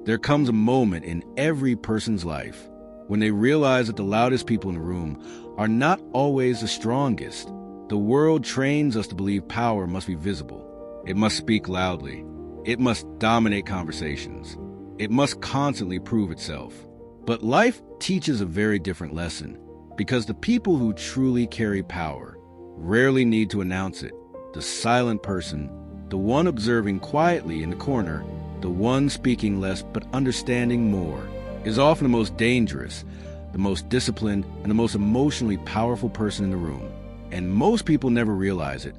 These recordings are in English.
There comes a moment in every person's life when they realize that the loudest people in the room are not always the strongest. The world trains us to believe power must be visible. It must speak loudly. It must dominate conversations. It must constantly prove itself. But life teaches a very different lesson, because the people who truly carry power rarely need to announce it. The silent person, the one observing quietly in the corner, the one speaking less but understanding more, is often the most dangerous, the most disciplined, and the most emotionally powerful person in the room. And most people never realize it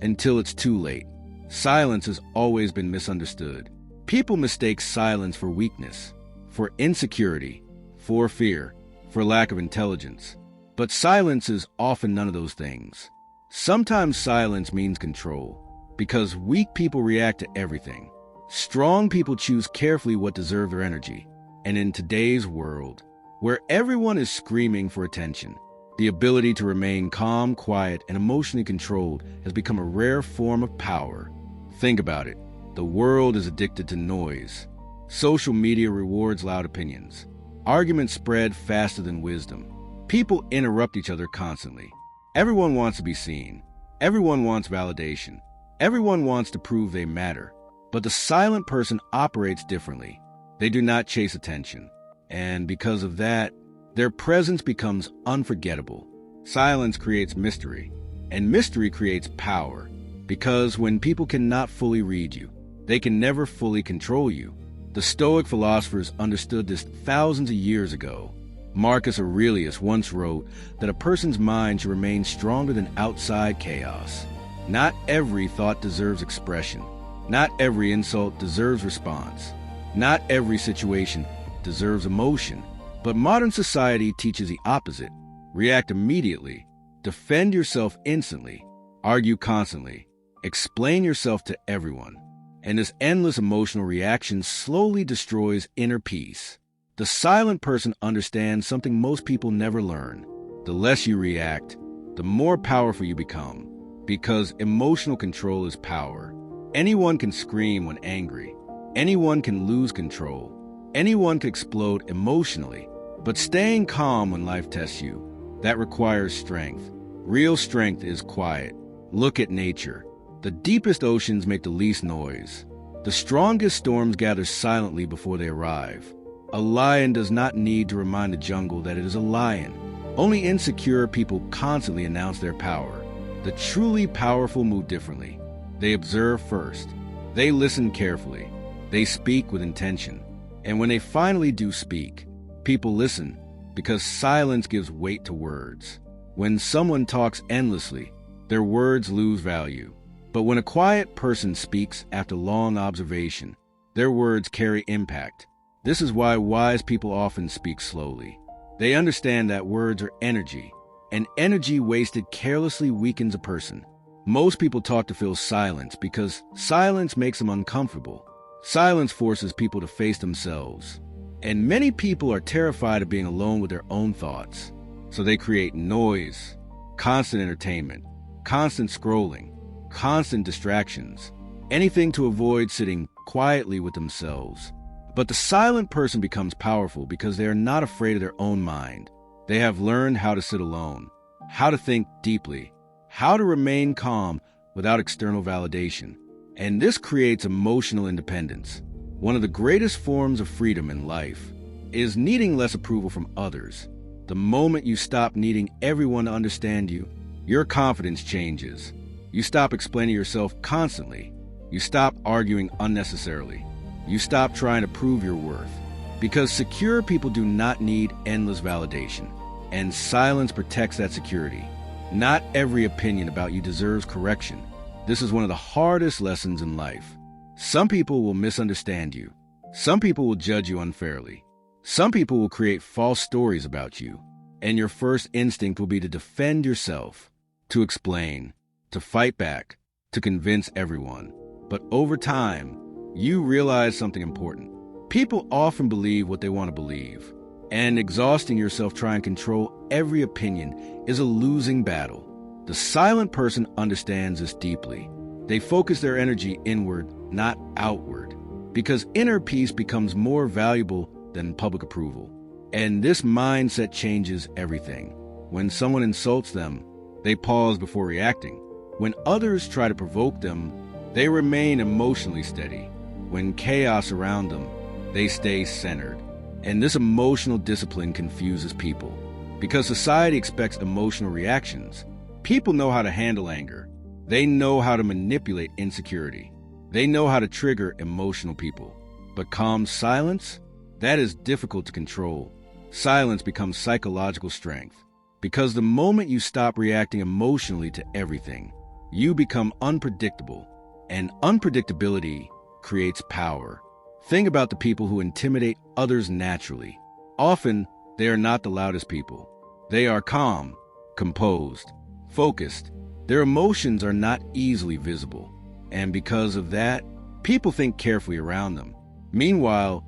until it's too late. Silence has always been misunderstood. People mistake silence for weakness, for insecurity, for fear, for lack of intelligence. But silence is often none of those things. Sometimes silence means control, because weak people react to everything. Strong people choose carefully what deserves their energy. And in today's world, where everyone is screaming for attention, the ability to remain calm, quiet, and emotionally controlled has become a rare form of power. Think about it. The world is addicted to noise. Social media rewards loud opinions. Arguments spread faster than wisdom. People interrupt each other constantly. Everyone wants to be seen. Everyone wants validation. Everyone wants to prove they matter. But the silent person operates differently. They do not chase attention. And because of that, their presence becomes unforgettable. Silence creates mystery, and mystery creates power. Because when people cannot fully read you, they can never fully control you. The Stoic philosophers understood this thousands of years ago. Marcus Aurelius once wrote that a person's mind should remain stronger than outside chaos. Not every thought deserves expression. Not every insult deserves response. Not every situation deserves emotion. But modern society teaches the opposite. React immediately. Defend yourself instantly. Argue constantly. Explain yourself to everyone. And this endless emotional reaction slowly destroys inner peace. The silent person understands something most people never learn. The less you react, the more powerful you become. Because emotional control is power. Anyone can scream when angry. Anyone can lose control. Anyone can explode emotionally. But staying calm when life tests you, that requires strength. Real strength is quiet. Look at nature. The deepest oceans make the least noise. The strongest storms gather silently before they arrive. A lion does not need to remind the jungle that it is a lion. Only insecure people constantly announce their power. The truly powerful move differently. They observe first. They listen carefully. They speak with intention. And when they finally do speak, people listen, because silence gives weight to words. When someone talks endlessly, their words lose value. But when a quiet person speaks after long observation, their words carry impact. This is why wise people often speak slowly. They understand that words are energy, and energy wasted carelessly weakens a person. Most people talk to fill silence because silence makes them uncomfortable. Silence forces people to face themselves. And many people are terrified of being alone with their own thoughts. So they create noise, constant entertainment, constant scrolling, constant distractions, anything to avoid sitting quietly with themselves. But the silent person becomes powerful because they are not afraid of their own mind. They have learned how to sit alone, how to think deeply, how to remain calm without external validation. And this creates emotional independence. One of the greatest forms of freedom in life is needing less approval from others. The moment you stop needing everyone to understand you, your confidence changes. You stop explaining yourself constantly. You stop arguing unnecessarily. You stop trying to prove your worth. Because secure people do not need endless validation. And silence protects that security. Not every opinion about you deserves correction. This is one of the hardest lessons in life. Some people will misunderstand you. Some people will judge you unfairly. Some people will create false stories about you. And your first instinct will be to defend yourself, to explain, to fight back, to convince everyone. But over time, you realize something important. People often believe what they want to believe. And exhausting yourself trying to control every opinion is a losing battle. The silent person understands this deeply. They focus their energy inward, not outward. because inner peace becomes more valuable than public approval. And this mindset changes everything. When someone insults them, they pause before reacting. When others try to provoke them, they remain emotionally steady. When chaos around them, they stay centered. And this emotional discipline confuses people. Because society expects emotional reactions, people know how to handle anger. They know how to manipulate insecurity. They know how to trigger emotional people. But calm silence? That is difficult to control. Silence becomes psychological strength. Because the moment you stop reacting emotionally to everything, you become unpredictable. And unpredictability creates power. Think about the people who intimidate others naturally. Often, they are not the loudest people. They are calm, composed, focused. Their emotions are not easily visible. And because of that, people think carefully around them. Meanwhile,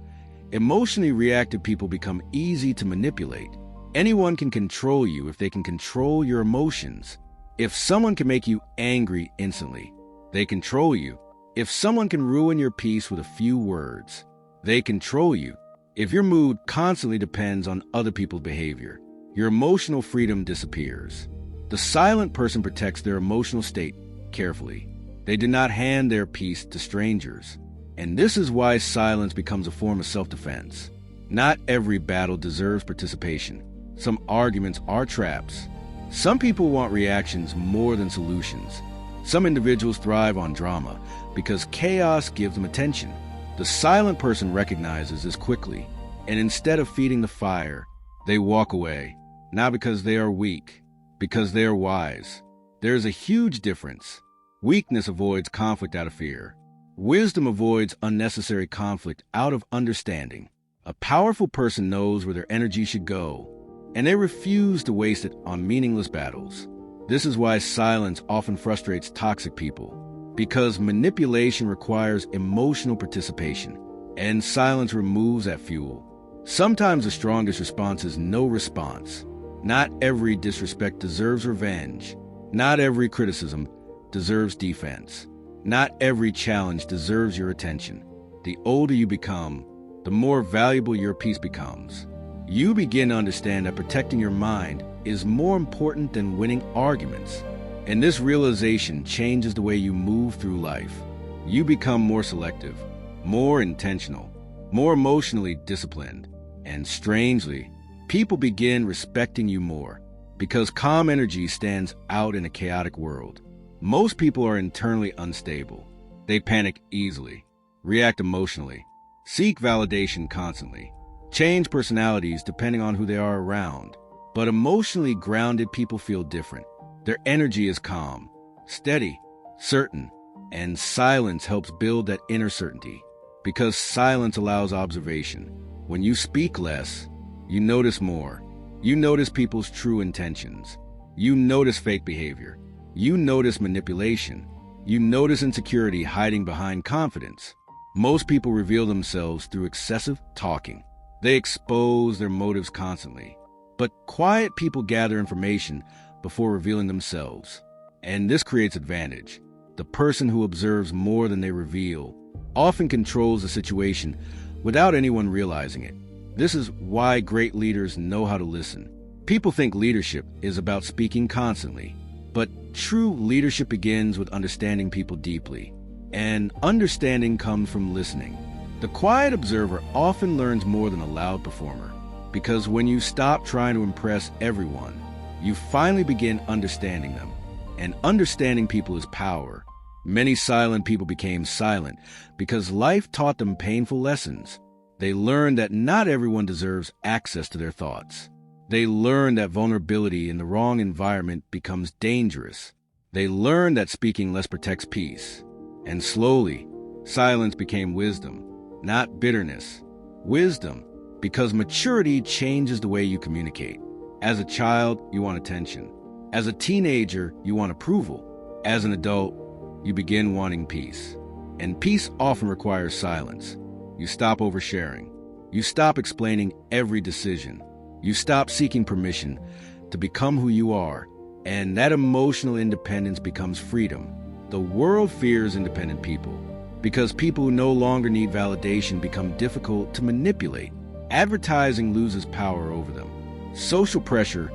emotionally reactive people become easy to manipulate. Anyone can control you if they can control your emotions. If someone can make you angry instantly, they control you. If someone can ruin your peace with a few words, they control you. If your mood constantly depends on other people's behavior, your emotional freedom disappears. The silent person protects their emotional state carefully. They do not hand their peace to strangers. And this is why silence becomes a form of self-defense. Not every battle deserves participation. Some arguments are traps. Some people want reactions more than solutions. Some individuals thrive on drama because chaos gives them attention. The silent person recognizes this quickly, and instead of feeding the fire, they walk away, not because they are weak, because they are wise. There is a huge difference. Weakness avoids conflict out of fear. Wisdom avoids unnecessary conflict out of understanding. A powerful person knows where their energy should go, and they refuse to waste it on meaningless battles. This is why silence often frustrates toxic people, because manipulation requires emotional participation, and silence removes that fuel. Sometimes the strongest response is no response. Not every disrespect deserves revenge. Not every criticism deserves defense. Not every challenge deserves your attention. The older you become, the more valuable your peace becomes. You begin to understand that protecting your mind is more important than winning arguments. And this realization changes the way you move through life. You become more selective, more intentional, more emotionally disciplined. And strangely, people begin respecting you more because calm energy stands out in a chaotic world. Most people are internally unstable. They panic easily, react emotionally, seek validation constantly, change personalities depending on who they are around. But emotionally grounded people feel different. Their energy is calm, steady, certain, and silence helps build that inner certainty. Because silence allows observation. When you speak less, you notice more. You notice people's true intentions. You notice fake behavior. You notice manipulation. You notice insecurity hiding behind confidence. Most people reveal themselves through excessive talking. They expose their motives constantly. But quiet people gather information before revealing themselves. And this creates advantage. The person who observes more than they reveal often controls the situation without anyone realizing it. This is why great leaders know how to listen. People think leadership is about speaking constantly. But true leadership begins with understanding people deeply. And understanding comes from listening. The quiet observer often learns more than a loud performer. Because when you stop trying to impress everyone, you finally begin understanding them. And understanding people is power. Many silent people became silent because life taught them painful lessons. They learned that not everyone deserves access to their thoughts. They learned that vulnerability in the wrong environment becomes dangerous. They learned that speaking less protects peace. And slowly, silence became wisdom, not bitterness. Wisdom, because maturity changes the way you communicate. As a child, you want attention. As a teenager, you want approval. As an adult, you begin wanting peace. And peace often requires silence. You stop oversharing. You stop explaining every decision. You stop seeking permission to become who you are. And that emotional independence becomes freedom. The world fears independent people because people who no longer need validation become difficult to manipulate. Advertising loses power over them. Social pressure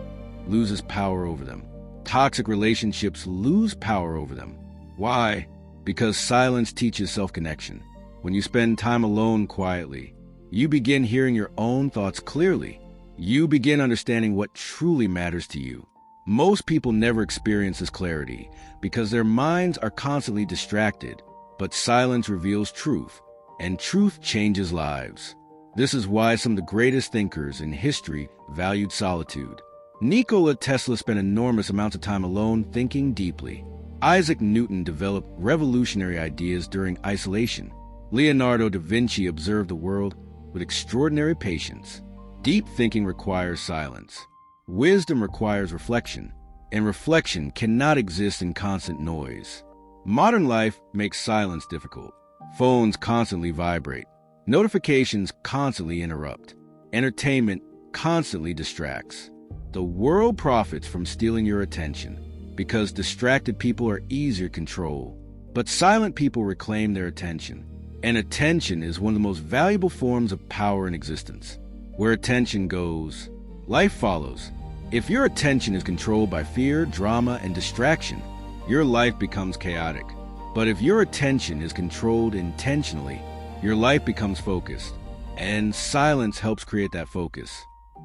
loses power over them. Toxic relationships lose power over them. Why? Because silence teaches self-connection. When you spend time alone quietly, you begin hearing your own thoughts clearly. You begin understanding what truly matters to you. Most people never experience this clarity because their minds are constantly distracted, but silence reveals truth, and truth changes lives. This is why some of the greatest thinkers in history valued solitude. Nikola Tesla spent enormous amounts of time alone thinking deeply. Isaac Newton developed revolutionary ideas during isolation. Leonardo da Vinci observed the world with extraordinary patience. Deep thinking requires silence. Wisdom requires reflection, and reflection cannot exist in constant noise. Modern life makes silence difficult. Phones constantly vibrate. Notifications constantly interrupt. Entertainment constantly distracts. The world profits from stealing your attention because distracted people are easier to control. But silent people reclaim their attention. And attention is one of the most valuable forms of power in existence. Where attention goes, life follows. If your attention is controlled by fear, drama, and distraction, your life becomes chaotic. But if your attention is controlled intentionally, your life becomes focused. And silence helps create that focus.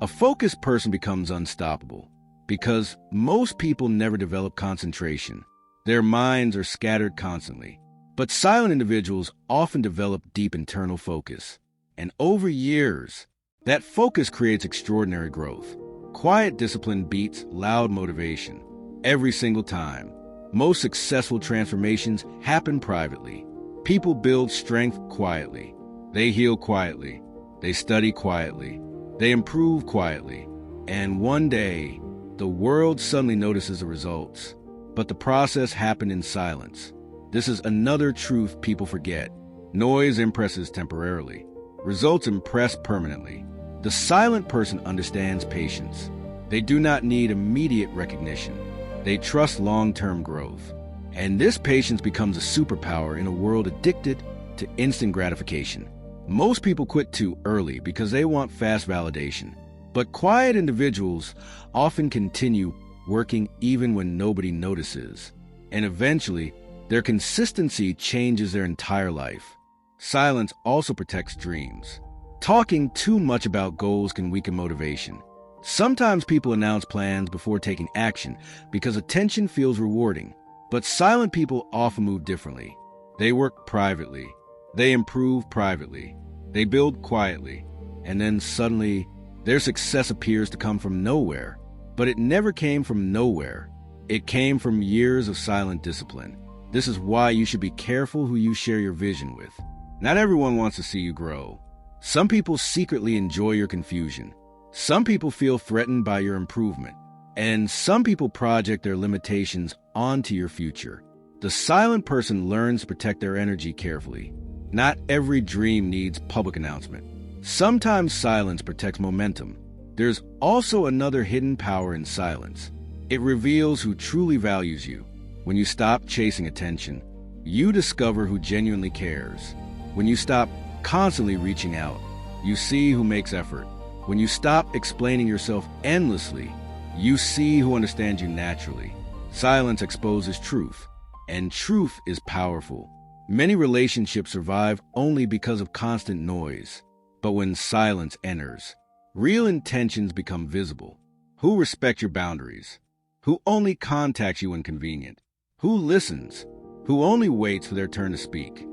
A focused person becomes unstoppable because most people never develop concentration. Their minds are scattered constantly. But silent individuals often develop deep internal focus. And over years, that focus creates extraordinary growth. Quiet discipline beats loud motivation every single time. Most successful transformations happen privately. People build strength quietly. They heal quietly. They study quietly. They improve quietly. And one day, the world suddenly notices the results. But the process happened in silence. This is another truth people forget. Noise impresses temporarily. Results impress permanently. The silent person understands patience. They do not need immediate recognition. They trust long-term growth. And this patience becomes a superpower in a world addicted to instant gratification. Most people quit too early because they want fast validation. But quiet individuals often continue working even when nobody notices. And eventually, their consistency changes their entire life. Silence also protects dreams. Talking too much about goals can weaken motivation. Sometimes people announce plans before taking action because attention feels rewarding. But silent people often move differently. They work privately. They improve privately. They build quietly. And then suddenly, their success appears to come from nowhere. But it never came from nowhere. It came from years of silent discipline. This is why you should be careful who you share your vision with. Not everyone wants to see you grow. Some people secretly enjoy your confusion. Some people feel threatened by your improvement. And some people project their limitations onto your future. The silent person learns to protect their energy carefully. Not every dream needs public announcement. Sometimes silence protects momentum. There's also another hidden power in silence. It reveals who truly values you. When you stop chasing attention, you discover who genuinely cares. When you stop constantly reaching out, you see who makes effort. When you stop explaining yourself endlessly, you see who understands you naturally. Silence exposes truth, and truth is powerful. Many relationships survive only because of constant noise. But when silence enters, real intentions become visible. Who respects your boundaries? Who only contacts you when convenient? Who listens? Who only waits for their turn to speak?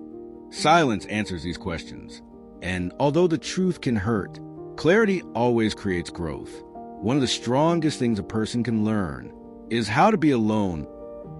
Silence answers these questions. And although the truth can hurt, clarity always creates growth. One of the strongest things a person can learn is how to be alone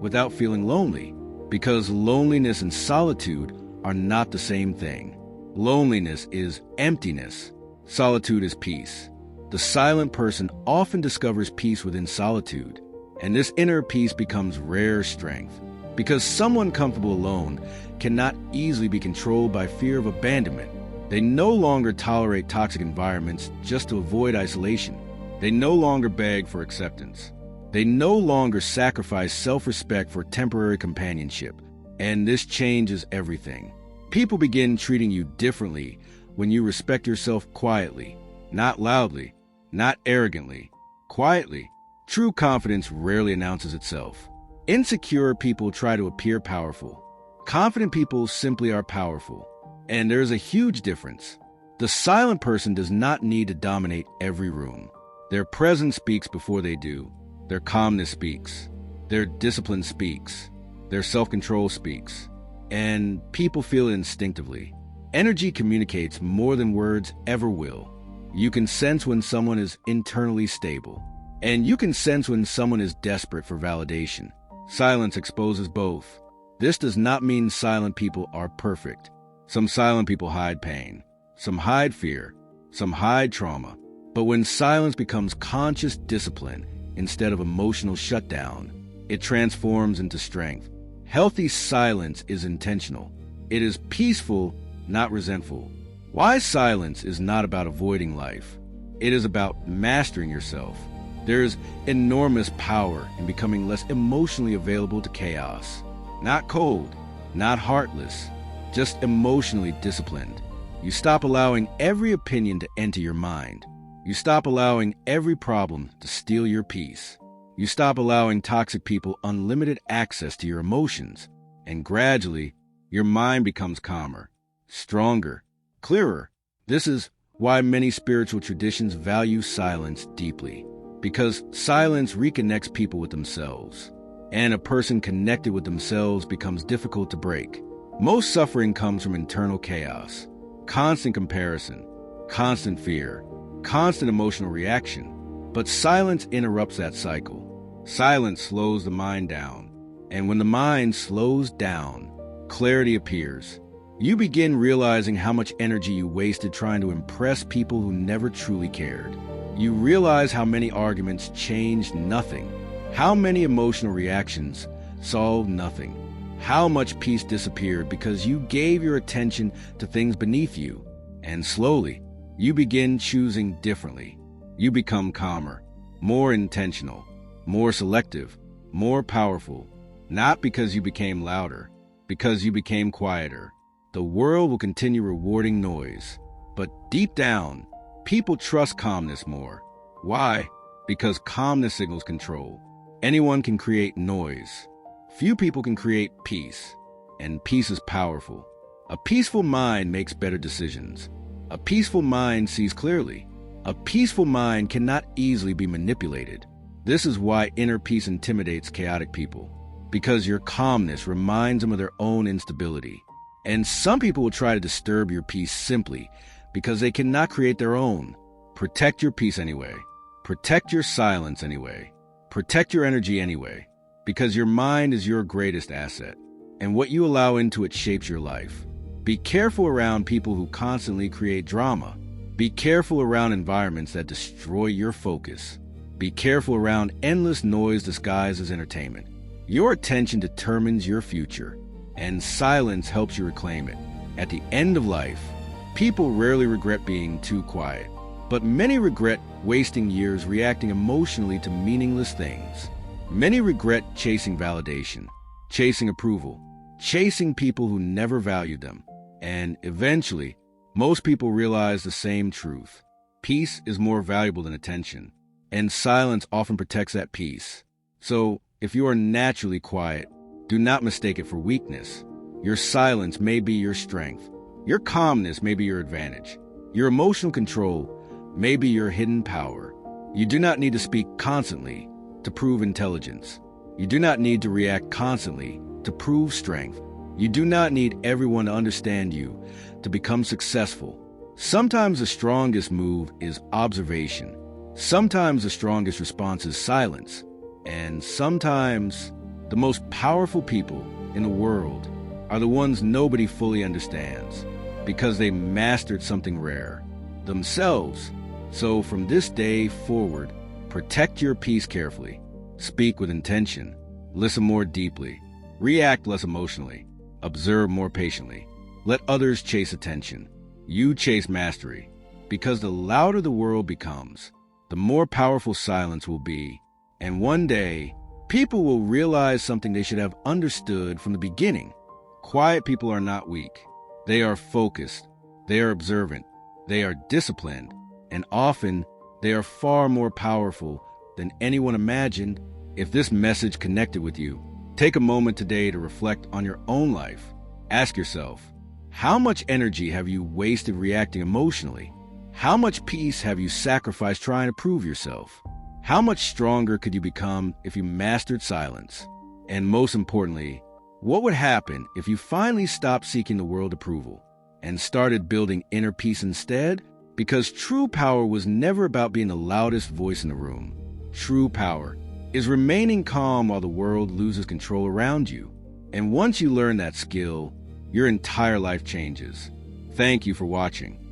without feeling lonely, because loneliness and solitude are not the same thing. Loneliness is emptiness. Solitude is peace. The silent person often discovers peace within solitude, and this inner peace becomes rare strength, because someone comfortable alone cannot easily be controlled by fear of abandonment. They no longer tolerate toxic environments just to avoid isolation. They no longer beg for acceptance. They no longer sacrifice self-respect for temporary companionship. And this changes everything. People begin treating you differently when you respect yourself quietly, not loudly, not arrogantly, quietly. True confidence rarely announces itself. Insecure people try to appear powerful. Confident people simply are powerful. And there's a huge difference. The silent person does not need to dominate every room. Their presence speaks before they do. Their calmness speaks. Their discipline speaks. Their self-control speaks. And people feel it instinctively. Energy communicates more than words ever will. You can sense when someone is internally stable. And you can sense when someone is desperate for validation. Silence exposes both. This does not mean silent people are perfect. Some silent people hide pain. Some hide fear. Some hide trauma. But when silence becomes conscious discipline instead of emotional shutdown, it transforms into strength. Healthy silence is intentional. It is peaceful, not resentful. Wise silence is not about avoiding life. It is about mastering yourself. There is enormous power in becoming less emotionally available to chaos. Not cold, not heartless, just emotionally disciplined. You stop allowing every opinion to enter your mind. You stop allowing every problem to steal your peace. You stop allowing toxic people unlimited access to your emotions. And gradually, your mind becomes calmer, stronger, clearer. This is why many spiritual traditions value silence deeply. Because silence reconnects people with themselves. And a person connected with themselves becomes difficult to break. Most suffering comes from internal chaos, constant comparison, constant fear, constant emotional reaction. But silence interrupts that cycle. Silence slows the mind down. And when the mind slows down, clarity appears. You begin realizing how much energy you wasted trying to impress people who never truly cared. You realize how many arguments changed nothing, how many emotional reactions solved nothing, how much peace disappeared because you gave your attention to things beneath you. And slowly, you begin choosing differently. You become calmer, more intentional, more selective, more powerful, not because you became louder, because you became quieter. The world will continue rewarding noise, but deep down, people trust calmness more. Why? Because calmness signals control. Anyone can create noise. Few people can create peace, and peace is powerful. A peaceful mind makes better decisions. A peaceful mind sees clearly. A peaceful mind cannot easily be manipulated. This is why inner peace intimidates chaotic people, because your calmness reminds them of their own instability. And some people will try to disturb your peace simply because they cannot create their own. Protect your peace anyway. Protect your silence anyway. Protect your energy anyway, because your mind is your greatest asset, and what you allow into it shapes your life. Be careful around people who constantly create drama. Be careful around environments that destroy your focus. Be careful around endless noise disguised as entertainment. Your attention determines your future, and silence helps you reclaim it. At the end of life, people rarely regret being too quiet, but many regret wasting years reacting emotionally to meaningless things. Many regret chasing validation, chasing approval, chasing people who never valued them. And eventually, most people realize the same truth. Peace is more valuable than attention, and silence often protects that peace. So, if you are naturally quiet, do not mistake it for weakness. Your silence may be your strength. Your calmness may be your advantage. Your emotional control may be your hidden power. You do not need to speak constantly to prove intelligence. You do not need to react constantly to prove strength. You do not need everyone to understand you to become successful. Sometimes the strongest move is observation. Sometimes the strongest response is silence. And sometimes the most powerful people in the world are the ones nobody fully understands because they mastered something rare, themselves. So from this day forward, protect your peace carefully. Speak with intention. Listen more deeply. React less emotionally. Observe more patiently. Let others chase attention. You chase mastery. Because the louder the world becomes, the more powerful silence will be. And one day, people will realize something they should have understood from the beginning. Quiet people are not weak. They are focused, they are observant, they are disciplined, and often they are far more powerful than anyone imagined. If this message connected with you, take a moment today to reflect on your own life. Ask yourself, how much energy have you wasted reacting emotionally? How much peace have you sacrificed trying to prove yourself? How much stronger could you become if you mastered silence? And most importantly, what would happen if you finally stopped seeking the world approval and started building inner peace instead? Because true power was never about being the loudest voice in the room. True power is remaining calm while the world loses control around you. And once you learn that skill, your entire life changes. Thank you for watching.